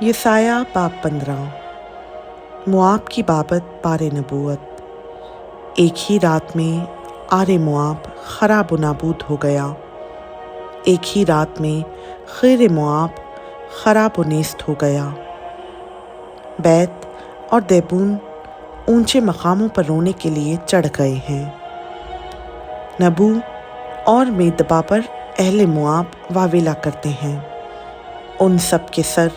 یسایہ باب 15۔ مواب کی بابت بار نبوت۔ ایک ہی رات میں آر مواب خراب و نابود ہو گیا، ایک ہی رات میں خیر مواب خراب و نیست ہو گیا۔ بیت اور دیبون اونچے مقاموں پر رونے کے لیے چڑھ گئے ہیں۔ نبو اور میدبا پر اہل مواب واویلا کرتے ہیں۔ ان سب کے سر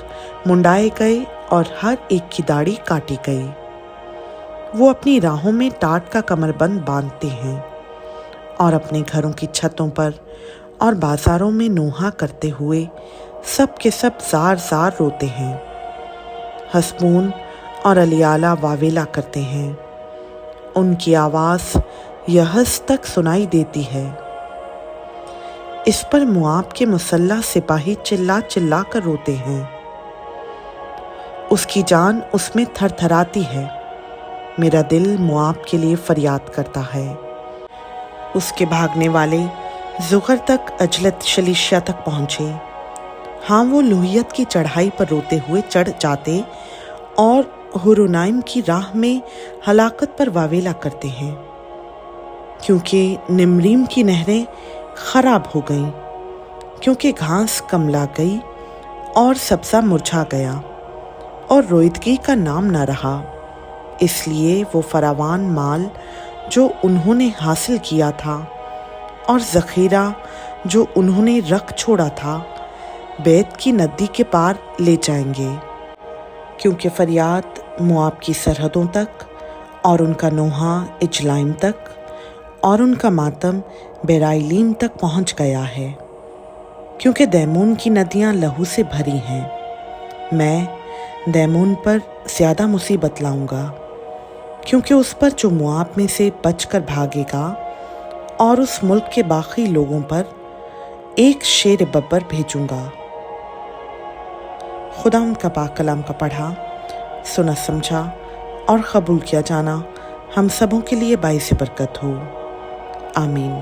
منڈائے گئے اور ہر ایک کی داڑھی کاٹی گئی۔ وہ اپنی راہوں میں ٹاٹ کا کمر بند باندھتے ہیں اور اپنے گھروں کی چھتوں پر اور بازاروں میں نوحہ کرتے ہوئے سب کے سب زار زار روتے ہیں۔ حسبون اور الیالہ واویلا کرتے ہیں، ان کی آواز یہس تک سنائی دیتی ہے۔ اس پر مواب کے مسلح سپاہی چلا چلا کر روتے ہیں۔ اس کی جان اس میں تھر تھراتی ہے، میرا دل مواب کے لیے فریاد کرتا ہے۔ اس کے بھاگنے والے زغر تک اجلت شلیشیا تک پہنچے۔ ہاں، وہ لوہیت کی چڑھائی پر روتے ہوئے چڑھ جاتے اور ہورونائم کی راہ میں ہلاکت پر واویلا کرتے ہیں، کیونکہ نمریم کی نہریں خراب ہو گئیں، کیونکہ گھاس کملا گئی اور سبزہ مرجھا گیا اور رویدگی کا نام نہ رہا۔ اس لیے وہ فراوان مال جو انہوں نے حاصل کیا تھا اور ذخیرہ جو انہوں نے رکھ چھوڑا تھا بیت کی ندی کے پار لے جائیں گے، کیونکہ فریاد مواب کی سرحدوں تک اور ان کا نوحہ اجلائم تک اور ان کا ماتم بیرائلیم تک پہنچ گیا ہے، کیونکہ دیمون کی ندیاں لہو سے بھری ہیں۔ میں دیمون پر زیادہ مصیبت لاؤں گا، کیونکہ اس پر جو مواب میں سے بچ کر بھاگے گا، اور اس ملک کے باقی لوگوں پر ایک شیر ببر بھیجوں گا۔ خدا ان کا پاک کلام کا پڑھا، سنا سمجھا اور قبول کیا جانا ہم سبوں کے لیے باعث برکت ہو۔ آمین۔